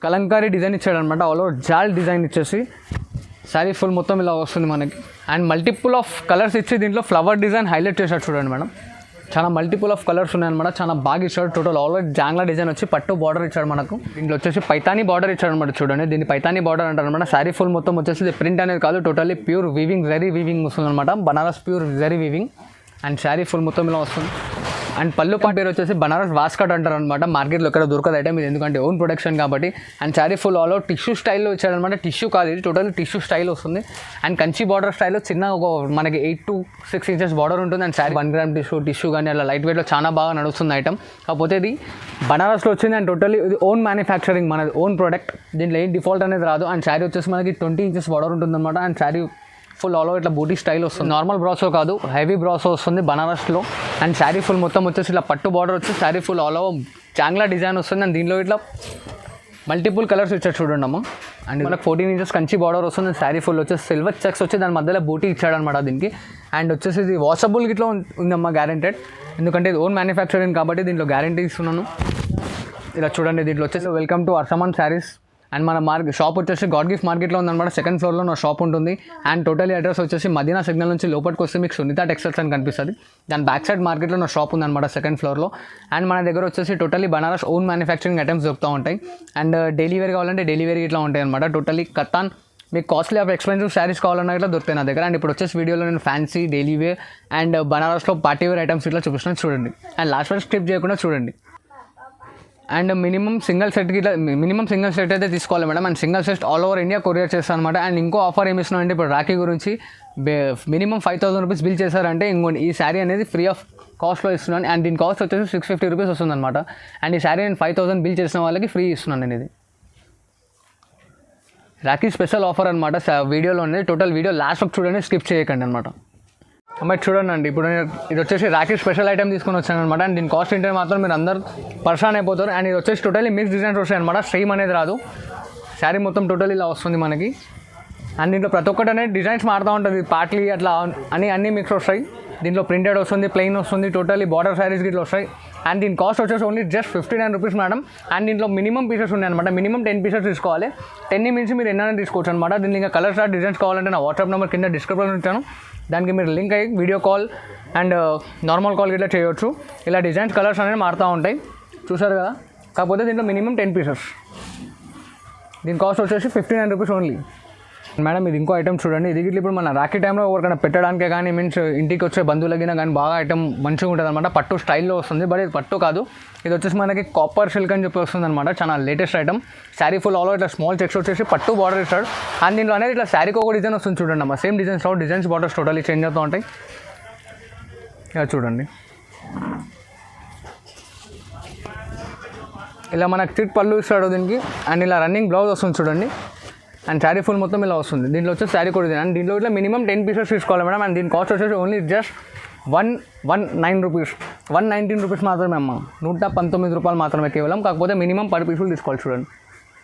Kalamkari design ఇచ్చాడనమాట. All over జాల్ design ఇచ్చేసి శారీ ఫుల్ మొత్తం ఇలా వస్తుంది మనకి. అండ్ మల్టిపుల్ ఆఫ్ కలర్స్ ఇచ్చి దీంట్లో ఫ్లవర్ డిజైన్ హైలైట్ చేశాడు చూడండి మేడం. చాలా మల్టిపుల్ ఆఫ్ కలర్స్ ఉన్నాయన్నమాట. చాలా బాగా ఇచ్చాడు. టోటల్ ఆల్ ఓవర్ జాంగ్లా డిజైన్ వచ్చి పట్టు బార్డర్ ఇచ్చాడు మనకు. దీంట్లో వచ్చేసి పైతానీ బార్డర్ ఇచ్చాడు అనమాట. చూడండి దీన్ని పైతానీ బార్డర్ అంటారు అనమాట. శారీ ఫుల్ మొత్తం వచ్చేసి ప్రింట్ అనేది కాదు, totally pure weaving, zari weaving వస్తుంది అనమాట. Banaras pure zari weaving. And sari full మొత్తం ఇలా వస్తుంది. అండ్ పళ్ళు పాటు పేరు వచ్చేసి బనారస్ వాస్కట్ అంటారు అనమాట. మార్కెట్లో ఎక్కడ దొరకదు ఐటమ్ ఇది, ఎందుకంటే ఓన్ ప్రొడక్షన్ కాబట్టి. And sari full all over tissue స్టైల్లో ఇచ్చాడనమాట. టిష్యూ కాదు ఇది, టోటల్ టిష్యూ స్టైల్ వస్తుంది. అండ్ కంచి బార్డర్ స్టైల్లో చిన్న ఒక మనకి 8 to 6 inches బార్డర్ ఉంటుంది. అండ్ శారీ 1 gram టిష్యూ కానీ అలా లైట్ వెయిట్లో చాలా బాగా నడుస్తుంది ఐటమ్. కాకపోతే ఇది బనారస్లో వచ్చింది. అండ్ టోటల్లీ ఇది ఓన్ మ్యానుఫ్యాక్చరింగ్, మనది ఓన్ ప్రోడక్ట్. దీంట్లో ఏం డిఫాల్ట్ అనేది రాదు. అండ్ శారీ వచ్చేసి మనకి 20 inches బార్డర్ ఉంటుంది అనమాట. And sari full all over ఇట్లా బూటీ స్టైల్ వస్తుంది. నార్మల్ బ్రాసో కాదు, హెవీ బ్రాసో వస్తుంది బనారస్లో. అండ్ శారీ ఫుల్ మొత్తం వచ్చేసి ఇలా పట్టు బార్డర్ వచ్చి sari full all over Chagla design వస్తుంది. అండ్ దీనిలో ఇట్లా మల్టిపుల్ కలర్స్ ఇచ్చాడు చూడండి అమ్మ. అండ్ మనకు 14 inches కంచి బార్డర్ వస్తుంది. శారీ ఫుల్ వచ్చేసి సిల్వర్ చెక్స్ వచ్చి దాని మధ్యలో బూటీ ఇచ్చాడనమాట దీనికి. అండ్ వచ్చేసి ఇది వాషబుల్ గిట్లా ఉందమ్మా, గ్యారెంటెడ్, ఎందుకంటే ఇది ఓన్ మ్యానుఫ్యాక్చరింగ్ కాబట్టి దీంట్లో గ్యారెంటీ ఇస్తున్నాను. ఇలా చూడండి. దీంట్లో వచ్చేసి welcome to Arsaman saris. And మన షాప్ వచ్చేసి గాడ్ గిఫ్ట్ మార్కెట్లో ఉందన్నమాట. 2nd floorలో నా షాప్ ఉంటుంది. అండ్ టోటలీ అడ్రస్ వచ్చేసి మదీనా సిగ్నల్ నుంచి లోపలికి వస్తే మీకు సునీత టెక్స్టైల్స్ అని కనిపిస్తుంది. దాని బ్యాక్ సైడ్ మార్కెట్లో నా షాప్ ఉందన్నమాట 2nd floorలో. అండ్ మన దగ్గర వచ్చేసి totally Banaras own manufacturing items దొరుకుతూ ఉంటాయి. అండ్ డైలీ వేర్ కావాలంటే డైలీ వేర్ ఇట్లా ఉంటాయి అనమాట. టోటలీ కతాన్ మీకు కాస్ట్లీ ఆఫ్ ఎక్స్పెన్సివ్ శారీస్ కావాలన్నా ఇట్లా దొరుకుతాయి నా దగ్గర. అండ్ ఇప్పుడు వచ్చేసి వీడియోలో నేను ఫ్యాన్సీ, డైలీ వేర్ అండ్ బనారస్లో పార్టీ వేర్ ఐటమ్స్ ఇట్లా చూపిస్తున్నాను చూడండి. అండ్ లాస్ట్ వరకు స్కిప్ చేయకుండా చూడండి. అండ్ మినిమం సింగిల్ సెట్ అయితే తీసుకోవాలి madam. And single set all over India courier చేస్తాను అనమాట. అండ్ ఇంకో ఆఫర్ ఏమి ఇస్తున్నాం అంటే ఇప్పుడు రాఖీ గురించి మినిమం 5,000 rupees బిల్ చేశారంటే ఇంకోటి ఈ శారీ అనేది ఫ్రీ ఆఫ్ కాస్ట్లో ఇస్తున్నాను. అండ్ దీని కాస్ట్ వచ్చేసి 650 rupees వస్తుంది అనమాట. అండ్ ఈ శారీ నేను 5,000 బిల్ చేసిన వాళ్ళకి ఫ్రీ ఇస్తున్నాను నేను. ఇది రాఖీ స్పెషల్ ఆఫర్ అనమాట. వీడియోలో ఉంది, టోటల్ వీడియో లాస్ట్ వరకు చూడండి, స్కిప్ చేయకండి అనమాట. అమ్మాయి చూడండి అండి, ఇప్పుడు ఇది వచ్చేసి రాఖీ స్పెషల్ ఐటమ్ తీసుకొని వచ్చాను అనమాట. అండ్ దీని కాస్ట్ ఏంటంటే మాత్రం మీరు అందరు పర్సన్ అయిపోతారు. అండ్ ఇది వచ్చేసి టోటలీ మిక్స్ డిజైన్స్ వస్తాయి అనమాట. స్ట్రీమ్ అనేది రాదు. శారీ మొత్తం టోటల్ ఇలా వస్తుంది మనకి. అండ్ దీంట్లో ప్రతి ఒక్కటి అనేది డిజైన్స్ మారుతూ ఉంటుంది, పార్ట్లీ అట్లా అన్నీ మిక్స్ వస్తాయి. దీంట్లో ప్రింటెడ్ వస్తుంది, ప్లెయిన్ వస్తుంది, టోటలీ బార్డర్ శారీస్ గిట్లా వస్తాయి. అండ్ దీని కాస్ట్ వచ్చేసి only just 59 rupees madam. And దీంట్లో మినిమం పీసెస్ ఉన్నాయి అనమాట. మినిమం 10 pieces తీసుకోవాలి. 10 మించి మీరు ఎన్నైనా తీసుకోవచ్చు అనమాట. దీనికి ఇంకా కలర్స్ డిజైన్స్ కావాలంటే నా వాట్సాప్ నెంబర్ కింద డిస్క్రిప్షన్లో ఇచ్చాను. దానికి మీరు లింక్ అయ్యి video call and normal call ఇట్లా చేయవచ్చు. ఇలా డిజైన్స్ కలర్స్ అనేవి మారుతూ ఉంటాయి, చూసారు కదా. కాకపోతే దీంట్లో మినిమం 10 pieces. దీని కాస్ట్ వచ్చేసి 59 rupees ఓన్లీ మేడం. ఇది ఇంకో ఐటమ్ చూడండి. ఇది ఇప్పుడు మన రాఖీ టైంలో ఎవరికైనా పెట్టడానికే కానీ మీన్స్ ఇంటికి వచ్చే బంధువులకి కానీ బాగా ఐటమ్ మంచిగా ఉంటుంది అనమాట. పట్టు స్టైల్లో వస్తుంది, బట్ ఇది పట్టు కాదు. ఇది వచ్చేసి మనకి కాపర్ సిల్క్ అని చెప్పి వస్తుంది అనమాట. చాలా latest item. Sari full all over ఇట్లా స్మాల్ చెక్స్ వచ్చేసి పట్టు బార్డర్ ఇస్తాడు. అండ్ దీంట్లో అనేది ఇట్లా శారీకి ఒక డిజైన్ వస్తుంది చూడండి అమ్మా. Same designs borders totally change అవుతూ ఉంటాయి. ఇలా చూడండి. ఇలా మనకి చిట్ పళ్ళు ఇస్తాడు దీనికి. అండ్ ఇలా రన్నింగ్ బ్లౌజ్ వస్తుంది చూడండి. అండ్ శారీ ఫుల్ మొత్తం ఇలా వస్తుంది. దీంట్లో వచ్చేసి శారీ కూడా. అండ్ దీంట్లో ఇట్లా మినిమం 10 pieces తీసుకోవాలి మేడం. అండ్ దీని కాస్ట్ వచ్చేసి ఓన్లీ జస్ట్ 119 rupees, 119 rupees మాత్రమే అమ్మ. 119 రూపాయలు మాత్రమే కేవలం. కాకపోతే మినిమం 10 pieces తీసుకోవాలి చూడండి.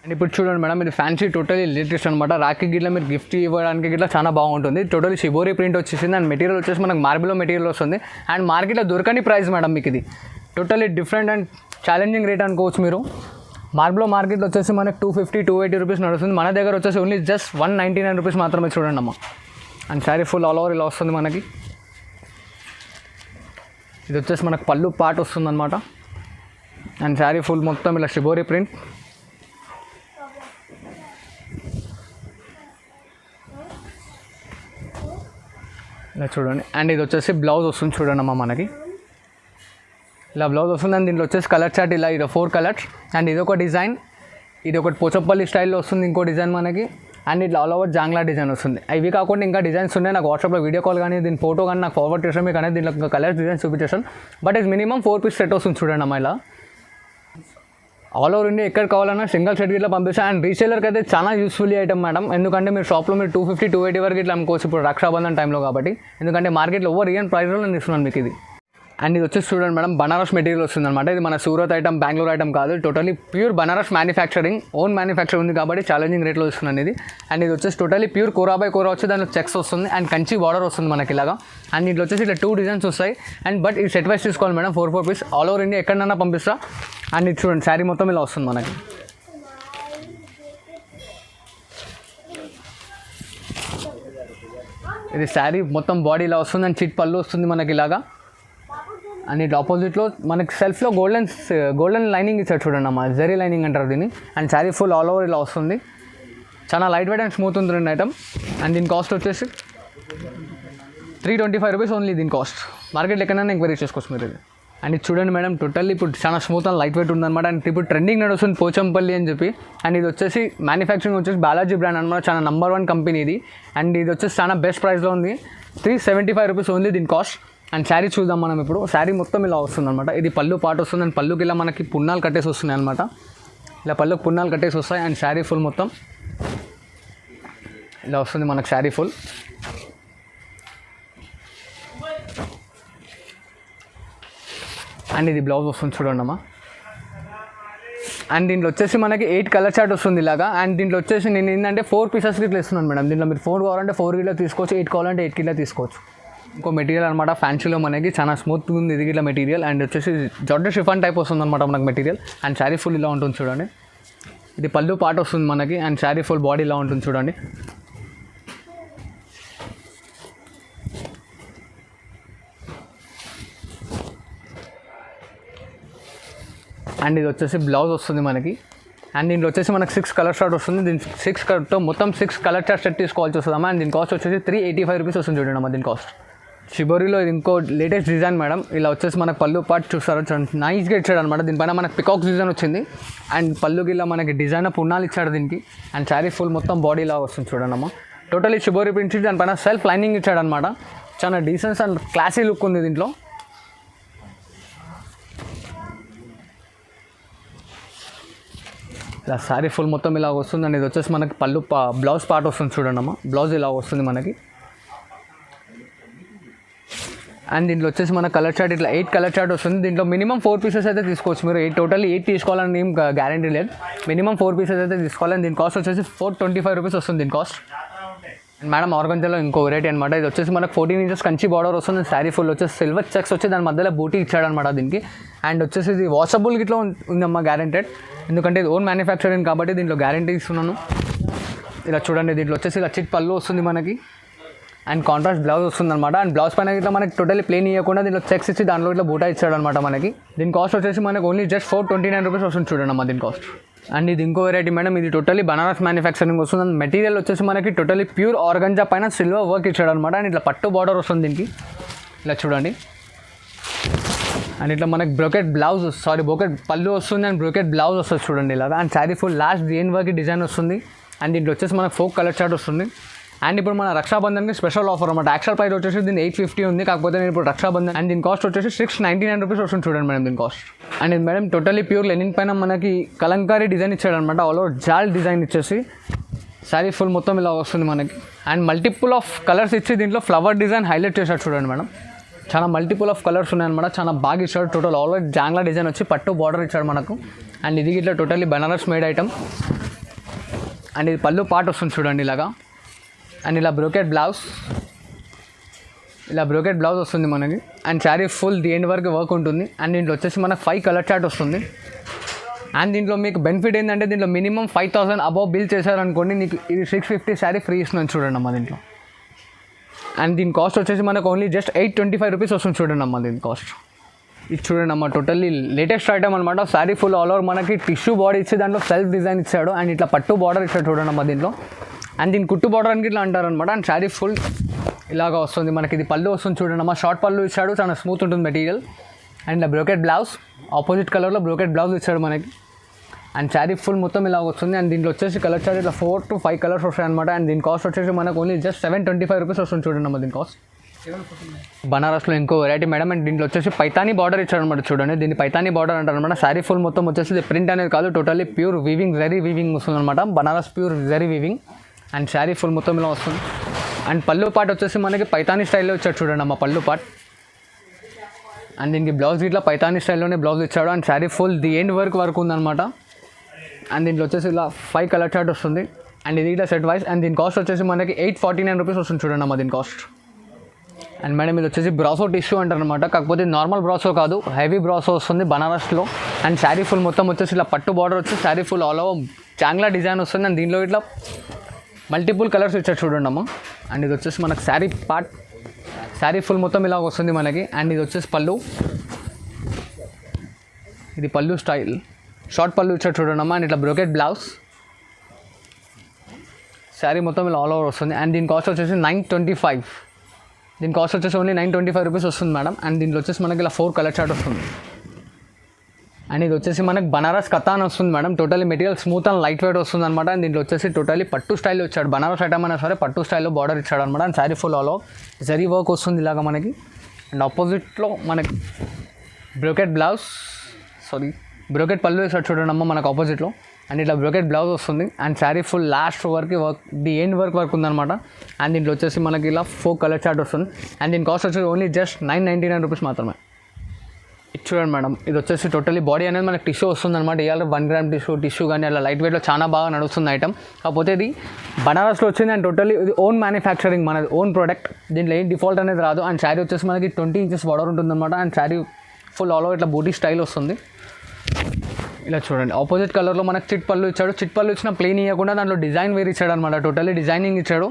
అండ్ ఇప్పుడు చూడండి మేడం, ఇది ఫ్యాన్సీ టోటలీ లేటెస్ట్ అనమాట. రాఖీ గిట్లా మీరు గిఫ్ట్ ఇవ్వడానికి గిట్లా చాలా బాగుంటుంది. టోటలీ షిబోరి ప్రింట్ వచ్చేసింది. అండ్ మెటీరియల్ వచ్చేసి మనకు మార్బుల్ మెటీరియల్ వస్తుంది. అండ్ మార్కెట్లో దొరకని ప్రైస్ మేడం మీకు. ఇది totally different and challenging rate అనుకోవచ్చు మీరు. మార్కెట్లో వచ్చేసి మనకి 250, 280 rupees నడుస్తుంది. మన దగ్గర వచ్చేసి ఓన్లీ జస్ట్ 199 rupees మాత్రమే చూడండి అమ్మ. And sari full all over ఇలా వస్తుంది మనకి. ఇది వచ్చేసి మనకు పళ్ళు పార్ట్ వస్తుంది అనమాట. అండ్ శారీ ఫుల్ మొత్తం ఇలా షిబోరి ప్రింట్. ఇలా చూడండి. అండ్ ఇది వచ్చేసి బ్లౌజ్ వస్తుంది చూడండి అమ్మ మనకి. ఇలా బ్లౌజ్ వస్తుంది. అండ్ దీంట్లో వచ్చేసి కలర్ చార్ట్ ఇలా ఇది 4 colors. అండ్ ఇది ఒక డిజైన్, ఇది ఒకటి పోచప్పల్లి స్టైల్లో వస్తుంది ఇంకో డిజైన్ మనకి. అండ్ ఇట్లా ఆల్ ఓవర్ జాంగ్లా డిజైన్ వస్తుంది. ఇవి కాకుండా ఇంకా డిజైన్స్ ఉన్నాయి. నాకు వాట్సాప్లో వీడియో కాల్ కానీ దీని ఫోటో కానీ నాకు ఫార్వర్డ్ చేసాను మీకు అనేది. దీంట్లో ఇంకా కలర్స్ డిజైన్స్ చూపించేసాను. బట్ ఇది మినిమం 4 piece సెట్ వస్తుంది చూడండి అమ్మ. ఇలా ఆల్ ఓవర్ ఇండియా ఎక్కడ కావాలన్నా సింగిల్ సెట్ ఇట్లా పంపిస్తాను. అండ్ రీసేలర్కి అయితే చాలా యూస్ఫుల్ ఐటమ్ మేడం. ఎందుకంటే మీరు షాప్లో మీరు 250, 280 వరకు ఇట్లా అమ్ముకోవచ్చు ఇప్పుడు రక్షాబంధన్ టైంలో కాబట్టి. ఎందుకంటే మార్కెట్లో ఓవర్ రియల్ ప్రైస్లో నేను ఇస్తున్నాను మీకు ఇది. అండ్ ఇది వచ్చేసి చూడండి మేడం, బనారస్ మెటీరియల్ వస్తుంది అనమాట. ఇది మన సూరత్ ఐటమ్, బెంగళూరు ఐటమ్ కాదు. Totally pure Banaras manufacturing, own manufacture ఉంది కాబట్టి ఛాలెంజింగ్ రేట్లో ఇస్తున్నాను ఇది. అండ్ ఇది వచ్చేసి టోటలీ ప్యూర్ కోరా బై కోరా వచ్చి దాంట్లో చెక్స్ వస్తుంది. అండ్ కంచి బార్డర్ వస్తుంది మనకి ఇలాగా. అండ్ దీంట్లో వచ్చేసి ఇట్లా 2 designs వస్తాయి. అండ్ బట్ ఇది సెట్ వైస్ తీసుకోవాలి madam. 4 pieces all over India ఎక్కడన్నా పంపిస్తా. అండ్ ఇది చూడండి శారీ మొత్తం ఇలా వస్తుంది మనకి. ఇది శారీ మొత్తం బాడీ ఇలా వస్తుంది అండ్ చిట్ పళ్ళు వస్తుంది మనకి ఇలాగా. అండ్ ఇట్లా ఆపోజిట్లో మనకి సెల్ఫ్లో గోల్డెన్ లైనింగ్ ఇచ్చారు చూడండి అమ్మ, జరీ లైనింగ్ అంటారు దీన్ని. And sari full all over ఇలా వస్తుంది, చాలా లైట్ వెయిట్ అండ్ స్మూత్ ఉంటుంది ఐటమ్. అండ్ దీని కాస్ట్ వచ్చేసి 325 రూపీస్ ఓన్లీ దీని కాస్ట్. మార్కెట్ ఎక్కడైనా ఎంక్వైరీ చేసుకోవచ్చు మీరు ఇది. అండ్ ఇది చూడండి మేడం, టోటల్లీ ఇప్పుడు చాలా స్మూత్ అండ్ లైట్ వెయిట్ ఉందన్నమాట. అండ్ ఇప్పుడు ట్రెండింగ్ నడుస్తుంది పోచంపల్లి అని చెప్పి. అండ్ ఇది వచ్చేసి మ్యానుఫ్యాక్చరింగ్ వచ్చేసి బాలాజీ బ్రాండ్ అనమాట, చాలా నెంబర్ 1 కంపెనీ ఇది. అండ్ ఇది వచ్చేసి చాలా బెస్ట్ ప్రైస్లో ఉంది, 375 రూపీస్ ఓన్లీ దీని కాస్ట్. అండ్ శారీ చూద్దాం మనం ఇప్పుడు. శారీ మొత్తం ఇలా వస్తుంది అనమాట. ఇది పళ్ళు పాటు వస్తుంది అండ్ పళ్ళుకి ఇలా మనకి పున్నాలు కట్టేసి వస్తున్నాయి అనమాట. ఇలా పళ్ళుకి పున్నాలు కట్టేసి వస్తాయి. అండ్ శారీ ఫుల్ మొత్తం ఇలా వస్తుంది మనకు శారీ ఫుల్. అండ్ ఇది బ్లౌజ్ వస్తుంది చూడండి అమ్మా. అండ్ దీంట్లో వచ్చేసి మనకి 8 కలర్ చార్ట్ వస్తుంది ఇలాగా. అండ్ దీంట్లో వచ్చేసి నేను ఏంటంటే 4 పీసెస్ గిట్లా ఇస్తున్నాను మేడం. దీంట్లో మీరు 4 కావాలంటే 4 గిట్లా తీసుకోవచ్చు, 8 కావాలంటే 8 గిట్లా తీసుకోవచ్చు. ఇంకో మెటీరియల్ అనమాట, ఫ్యాన్సీలో మనకి చాలా స్మూత్గా ఉంది ఇది గిట్లా మెటీరియల్. అండ్ వచ్చేసి జార్జెట్ షిఫాన్ టైప్ వస్తుంది అనమాట మనకు మెటీరియల్. అండ్ శారీ ఫుల్ ఇలా ఉంటుంది చూడండి. ఇది పళ్ళు పార్ట్ వస్తుంది మనకి. అండ్ శారీ ఫుల్ బాడీ ఇలా ఉంటుంది చూడండి. అండ్ ఇది వచ్చేసి బ్లౌజ్ వస్తుంది మనకి. అండ్ దీంట్లో వచ్చేసి మనకు 6 కలర్ చార్ట్ వస్తుంది. దీని 6 కలర్తో మొత్తం 6 కలర్ చార్ట్ సెట్ తీసుకోవాల్సి వస్తుందమ్మా. అండ్ దీని కాస్ట్ వచ్చేసి 385 రూపీస్ వస్తుంది చూడండి అమ్మా దీని కాస్ట్. షిబోరిలో ఇది ఇంకో లేటెస్ట్ డిజైన్ మేడం. ఇలా వచ్చేసి మనకు పళ్ళు పార్ట్ చూస్తారు, నైస్గా ఇచ్చాడు అనమాట. దీనిపైన మనకు పికాక్స్ డిజైన్ వచ్చింది. అండ్ పళ్ళుకి ఇలా మనకి డిజైన్ పున్నాలు ఇచ్చాడు దీనికి. అండ్ శారీ ఫుల్ మొత్తం బాడీ ఇలా వస్తుంది చూడండి అమ్మా. టోటలీ షిబోరి ప్రింట్ దానిపైన సెల్ఫ్ లైనింగ్ ఇచ్చాడు అనమాట. చాలా డీసెన్స్ అండ్ క్లాసీ లుక్ ఉంది దీంట్లో. ఇలా శారీ ఫుల్ మొత్తం ఇలా వస్తుంది. అండ్ ఇది వచ్చేసి మనకి పళ్ళు బ్లౌజ్ పార్ట్ వస్తుంది చూడండి అమ్మ. బ్లౌజ్ ఇలా వస్తుంది మనకి. అండ్ దీంట్లో వచ్చేసి మన కలర్ చార్ట్ ఇట్లా 8 కలర్ చార్ట్ వస్తుంది. దీంట్లో మినిమం 4 పీసెస్ అయితే తీసుకోవచ్చు మీరు. టోటల్లీ 8 తీసుకోవాలని ఏం గ్యారంటీ లేదు, మినిమం 4 పీసెస్ అయితే తీసుకోవాలని. దీని కాస్ట్ వచ్చేసి 425 రూపీస్ వస్తుంది దీని కాస్ట్. అండ్ మేడం ఆర్గంజాలో ఇంకో వెరైటీ అనమాట. ఇది వచ్చేసి మనకు 14 ఇంచెస్ కంచి బార్డర్ వస్తుంది. శారీ ఫుల్ వచ్చేసి సిల్వర్ చెక్స్ వచ్చి దాని మధ్యలో బూటీ ఇచ్చాడనమాట దీనికి. అండ్ వచ్చేసి ఇది వాషబుల్ గిట్లా ఉందమ్మా, గ్యారెంటెడ్. ఎందుకంటే ఇది ఓన్ మ్యానుఫ్యాక్చరింగ్ కాబట్టి దీంట్లో గ్యారంటీ ఇస్తున్నాను. ఇలా చూడండి, దీంట్లో వచ్చేసి ఇలా చిట్ పళ్ళు వస్తుంది మనకి. అండ్ కాంట్రాస్ట్ బ్లౌజ్ వస్తుంది అనమాట. అండ్ బ్లౌజ్ పైన ఇట్లా మనకి టోటల్లీ ప్లేన్ ఇవ్వకుండా దీంట్లో చెక్స్ ఇచ్చి దాంట్లో ఇట్లా బూటా ఇచ్చాడు అనమాట మనకి. దీని కాస్ట్ వచ్చేసి మనకి ఓన్లీ జస్ట్ 429 రూపీస్ వస్తుంది చూడండి అమ్మా దీని కాస్ట్. అండ్ ఇది ఇంకో వెరైటీ మేడం. ఇది టోటలీ బనారస్ మ్యానుఫ్యాక్చరింగ్ వస్తుంది. అండ్ మెటీరియల్ వచ్చేసి మనకి టోటలీ ప్యూర్ ఆర్గంజా పైన సిల్వర్ వర్క్ ఇచ్చాడు అనమాట. అండ్ ఇట్లా పట్టు బార్డర్ వస్తుంది దీనికి. ఇలా చూడండి. అండ్ ఇట్లా మనకి బ్రోకెట్ పళ్ళు వస్తుంది అండ్ బ్రోకెట్ బ్లౌజ్ వస్తుంది చూడండి ఇలాగా. అండ్ శారీ ఫుల్ లాస్ట్ దేని వర్క్ డిజైన్ వస్తుంది. అండ్ దీంట్లో వచ్చేసి మనకు 4 కలర్ చార్ట్ వస్తుంది. అండ్ ఇప్పుడు మన రక్షాబంధన్కి స్పెషల్ ఆఫర్ అనమాట. యాక్చువల్ ప్రైస్ వచ్చేసి దీని 850 ఉంది, కాకపోతే నేను ఇప్పుడు రక్షాబంధన్ అండ్ దీని కాస్ట్ వచ్చేసి 699 రూపీస్ వస్తుంది చూడండి మేడం దీని కాస్ట్. అండ్ ఇది మేడం టోటలీ ప్యూర్ లెనిన్ పైన మనకి కలంకారీ డిజైన్ ఇచ్చాడనమాట. ఆల్ ఓవర్ జాల్ డిజైన్ ఇచ్చేసి శారీ ఫుల్ మొత్తం ఇలా వస్తుంది మనకి. అండ్ మల్టిపుల్ ఆఫ్ కలర్స్ ఇచ్చి దీంట్లో ఫ్లవర్ డిజైన్ హైలైట్ చేశాడు చూడండి మేడం. చాలా మల్టిపుల్ ఆఫ్ కలర్స్ ఉన్నాయన్నమాట, చాలా బాగా ఇచ్చాడు. టోటల్ ఆల్ ఓవర్ జాంగ్లా డిజైన్ వచ్చి పట్టు బార్డర్ ఇచ్చాడు మనకు. అండ్ ఇది ఇట్లా totally Banaras made item. And ఇది పళ్ళు పార్ట్ వస్తుంది చూడండి ఇలాగా. అండ్ ఇలా బ్రోకెట్ బ్లౌజ్ వస్తుంది మనకి. And sari full the end వరకు వర్క్ ఉంటుంది. అండ్ దీంట్లో వచ్చేసి మనకు 5 కలర్ చార్ట్ వస్తుంది. అండ్ దీంట్లో మీకు బెనిఫిట్ ఏంటంటే దీంట్లో మినిమం 5000 అబౌవ్ బిల్ చేశారనుకోండి, నీకు ఇది 650 శారీ ఫ్రీ ఇస్తున్నాను చూడండి అమ్మ దీంట్లో. అండ్ దీని కాస్ట్ వచ్చేసి మనకు ఓన్లీ జస్ట్ 825 రూపీస్ వస్తుంది చూడండి అమ్మ దీని కాస్ట్. ఇది చూడండి అమ్మ టోటల్లీ లేటెస్ట్ ఐటమ్ అనమాట. శారీ ఫుల్ ఆల్ ఓవర్ మనకి టిష్యూ బాడీ ఇచ్చి దాంట్లో సెల్ఫ్ డిజైన్ ఇచ్చాడు. అండ్ ఇట్లా పట్టు బార్డర్ ఇచ్చాడు చూడండి అమ్మ దీంట్లో. అండ్ దీని కుట్టు బార్డర్ అని ఇట్లా అంటారనమాట. అండ్ శారీ ఫుల్ ఇలాగా వస్తుంది మనకి. ఇది పళ్ళు వస్తుంది చూడండి అమ్మ, షార్ట్ పళ్ళు ఇచ్చాడు, చాలా స్మూత్ ఉంటుంది మెటీరియల్. అండ్ ఇలా బ్రోకెట్ బ్లౌజ్ ఆపోజిట్ కలర్లో బ్రోకెట్ బ్లౌజ్ ఇచ్చాడు మనకి. అండ్ శారీ ఫుల్ మొత్తం ఇలా వస్తుంది. అండ్ దీంట్లో వచ్చేసి కలర్ చార్ట్ ఇట్లా 4 to 5 కలర్స్ వస్తాయి అనమాట. అండ్ దీని కాస్ట్ వచ్చేసి మనకు ఓన్లీ జస్ట్ 725 రూపీస్ వస్తుంది చూడండి అమ్మ దీని కాస్ట్. బనారస్లో ఇంకో వెరైటీ మేడం. అండ్ దీంట్లో వచ్చేసి పైతానీ బార్డర్ ఇచ్చాడు అనమాట చూడండి. దీన్ని పైతానీ బార్డర్ అంటారు అనమాట. శారీ ఫుల్ మొత్తం వచ్చేసి ప్రింట్ అనేది కాదు, totally pure weaving zari weaving వస్తుంది అనమాట. Banaras pure zari weaving. And sari full మొత్తం ఇలా వస్తుంది. అండ్ పళ్ళు పార్ట్ వచ్చేసి మనకి పైతానీ స్టైల్లో ఇచ్చాడు చూడండి అమ్మ పళ్ళు పార్ట్. అండ్ దీనికి బ్లౌజ్ ఇట్లా పైతానీ స్టైల్లోనే బ్లౌజ్ ఇచ్చాడు. And sari full the end work ఉందన్నమాట. అండ్ దీంట్లో వచ్చేసి ఇలా 5 కలర్ చార్ట్ వస్తుంది. అండ్ ఇది ఇట్లా సెట్ వైజ్. అండ్ దీని కాస్ట్ వచ్చేసి మనకి 849 రూపీస్ వస్తుంది చూడండి అమ్మ దీని కాస్ట్. అండ్ మేడం ఇది వచ్చేసి బ్రాసో టిష్యూ అంటారు అనమాట, కాకపోతే నార్మల్ బ్రాసో కాదు, హెవీ బ్రాసో వస్తుంది బనారస్లో. అండ్ శారీ ఫుల్ మొత్తం వచ్చేసి ఇలా పట్టు బార్డర్ వచ్చి sari full all over Chagla design వస్తుంది. అండ్ దీనిలో ఇట్లా మల్టిపుల్ కలర్స్ ఇచ్చారు చూడండి అమ్మ. అండ్ ఇది వచ్చేసి మనకు శారీ పార్ట్, శారీ ఫుల్ మొత్తం ఇలా వస్తుంది మనకి. అండ్ ఇది వచ్చేసి పళ్ళు, ఇది పళ్ళు స్టైల్, షార్ట్ పళ్ళు ఇచ్చారు చూడండి అమ్మ. అండ్ ఇట్లా బ్రోకెట్ బ్లౌజ్, శారీ మొత్తం ఇలా ఆల్ ఓవర్ వస్తుంది. అండ్ దీని కాస్ట్ వచ్చేసి 925. దీని కాస్ట్ వచ్చేసి ఓన్లీ 925 రూపీస్ వస్తుంది మేడం. అండ్ దీంట్లో వచ్చేసి మనకి ఇలా 4 కలర్ చార్ట్ వస్తుంది. అండ్ ఇది వచ్చేసి మనకి బనారస్ కథాన్ వస్తుంది madam. Totally material smooth and light wait వస్తుంది అనమాట. అండ్ దీంట్లో వచ్చేసి టోటలీ పట్టు స్టైల్లో ఇచ్చాడు. బనారస్ ఐటమ్ అయినా సరే పట్టు స్టైల్లో బార్డర్ ఇచ్చాడు అనమాట. And sari full all over zari work వస్తుంది ఇలాగా మనకి. అండ్ ఆపోజిట్లో మనకి బ్రోకెట్ బ్లౌజ్, బ్రోకెట్ పళ్ళు వేసాడు చూడండి అమ్మ మనకు ఆపోజిట్లో. అండ్ ఇట్లా బ్రోకెట్ బ్లౌజ్ వస్తుంది. And sari full last work the end work ఉందన్నమాట. అండ్ దీంట్లో వచ్చేసి మనకి ఇలా 4 కలర్ చార్ట్ వస్తుంది. అండ్ దీని కాస్ట్ వచ్చేసి ఓన్లీ జస్ట్ 999 రూపీస్ మాత్రమే. ఇది చూడండి మేడం, ఇది వచ్చేసి టోటలీ బాడీ అనేది మనకి టిష్యూ వస్తుంది అనమాట. ఇవాళ 1 గ్రామ్ టిష్యూ కానీ అలా లైట్ వెయిట్లో చాలా బాగా నడుస్తుంది ఐటమ్. కాకపోతే ఇది బనారస్లో వచ్చింది. అండ్ టోటలీ ఇది ఓన్ మ్యానుఫ్యాక్చరింగ్, మనది ఓన్ ప్రోడక్ట్. దీంట్లో ఏం డిఫాల్ట్ అనేది రాదు. అండ్ శారీ వచ్చేసి మనకి 20 ఇంచెస్ బార్డర్ ఉంటుందన్నమాట. And sari full all over ఇట్లా బూటీ స్టైల్ వస్తుంది. ఇలా చూడండి, ఆపోజిట్ కలర్లో మనకు చిట్ పళ్ళు ఇచ్చాడు. చిట్ పళ్ళు ఇచ్చిన ప్లెయిన్ ఇవ్వకుండా దాంట్లో డిజైన్ వేరు ఇచ్చాడు అనమాట. టోటలీ డిజైనింగ్ ఇచ్చాడు.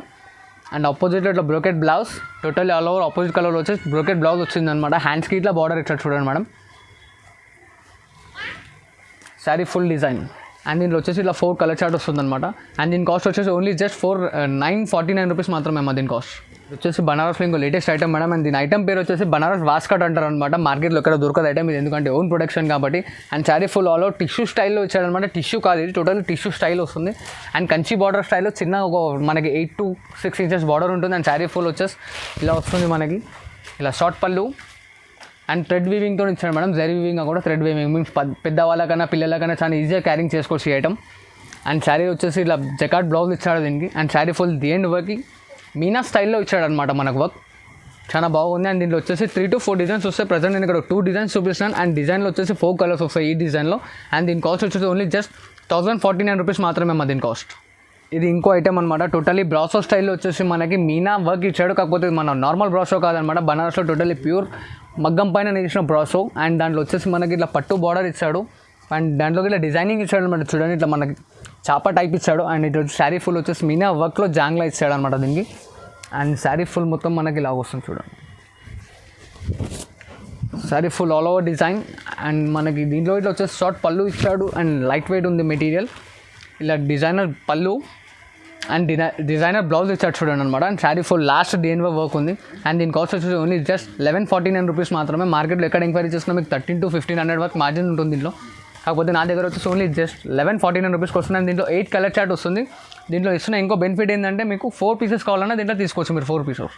అండ్ ఆపోజిట్లో ఇట్లా brocade blouse, totally all over opposite కలర్లో వచ్చేసి బ్రోకెట్ బ్లౌజ్ వచ్చింది అనమాట. హ్యాండ్స్కి ఇట్లా బార్డర్ ఇచ్చాడు చూడండి madam. Sari full design. And దీంట్లో వచ్చేసి ఇట్లా 4 కలర్ చార్ట్ వస్తుంది అనమాట. అండ్ దీని కాస్ట్ వచ్చేసి ఓన్లీ జస్ట్ 949 రూపీస్ మాత్రమే అమ్మ దీని కాస్ట్. వచ్చేసి బనారస్లో ఇంకో లేటెస్ట్ ఐటమ్ మేడం. అండ్ దీని ఐటమ్ పేరు వచ్చేసి బనారస్ వాస్కట్ అంటారు అనమాట. మార్కెట్లో ఎక్కడ దొరకదు ఐటమ్ ఇది, ఎందుకంటే ఓన్ ప్రొడక్షన్ కాబట్టి. And sari full all over tissue స్టైల్లో ఇచ్చాడనమాట. టిష్యూ కాదు ఇది, టోటల్ టిష్యూ స్టైల్ వస్తుంది. అండ్ కంచి బార్డర్ స్టైల్లో చిన్న ఒక మనకి 8 to 6 ఇంచెస్ బార్డర్ ఉంటుంది. అండ్ శారీ ఫుల్ వచ్చేసి ఇలా వస్తుంది మనకి. ఇలా షార్ట్ పళ్ళు అండ్ థ్రెడ్ వీవింగ్తో ఇచ్చాడు మేడం. జరీ వీవింగ్ కూడా థ్రెడ్ వీవింగ్ మీన్స్ పెద్దవాళ్ళకన్నా పిల్లలకన్నా చాలా ఈజీగా క్యారింగ్ చేసుకోవచ్చు ఈ ఐటమ్. అండ్ శారీ వచ్చేసి ఇలా జకాట్ బ్లౌజ్ ఇచ్చాడు దీనికి. And sari full the end work Meena స్టైల్లో ఇచ్చాడనమాట మనకు వర్క్, చాలా బాగుంది. అండ్ దీంట్లో వచ్చేసి 3 to 4 డిజైన్స్ వస్తాయి. ప్రజెంట్ నేను ఇక్కడ 2 డిజైన్స్ చూపిస్తున్నాను. అండ్ డిజైన్లో వచ్చేసి 4 కలర్స్ వస్తాయి ఈ డిజైన్లో. అండ్ దీని కాస్ట్ వచ్చేసి ఓన్లీ జస్ట్ 1049 రూపీస్ మాత్రమే అమ్మ దీని కాస్ట్. ఇది ఇంకో ఐటమ్ అనమాట. టోటలీ బ్రాసో స్టైల్లో వచ్చేసి మనకి మీనా వర్క్ ఇచ్చాడు. కాకపోతే మన నార్మల్ బ్రాసో కాదనమాట. బనారస్లో టోటలీ ప్యూర్ మగ్గం పైన నేసిన బ్రాసో. అండ్ దాంట్లో వచ్చేసి మనకి ఇట్లా పట్టు బార్డర్ ఇచ్చాడు. అండ్ దాంట్లోకి ఇట్లా డిజైనింగ్ ఇచ్చాడు అనమాట. చూడండి ఇట్లా మనకి చాపా టైప్ ఇచ్చాడు. అండ్ ఇటు శారీ ఫుల్ వచ్చేసి మీనా వర్క్లో జాంగ్లా ఇచ్చాడు అనమాట దీనికి. అండ్ శారీ ఫుల్ మొత్తం మనకి ఇలా వస్తుంది చూడండి. Sari full all over design. And మనకి దీంట్లో ఇట్లా వచ్చేసి షార్ట్ పళ్ళు ఇచ్చాడు. అండ్ లైట్ వెయిట్ ఉంది మెటీరియల్. ఇలా designer pallu and designer blouse ఇచ్చాడు చూడండి అనమాట. అండ్ శారీ ఫుల్ లాస్ట్ డిఎన్వై వర్క్ ఉంది. అండ్ దీని కాస్ట్ వచ్చేసి ఓన్లీ జస్ట్ 1149 రూపీస్ మాత్రమే. మార్కెట్లో ఎక్కడ ఎంక్వైరీ చేసినా మీకు 1300 to 1500 వరకు మార్జిన్ ఉంటుంది దీంట్లో. కాకపోతే నా దగ్గర వచ్చేసి ఓన్లీ జస్ట్ 1149 రూపీస్కి వస్తుంది. అండ్ దీంట్లో 8 కలర్ చార్ట్ వస్తుంది. దీంట్లో ఇస్తున్న ఇంకో బెనిఫిట్ ఏంటంటే మీకు 4 పీసెస్ కావాలన్నా దీంట్లో తీసుకోవచ్చు మీరు 4 పీసెస్.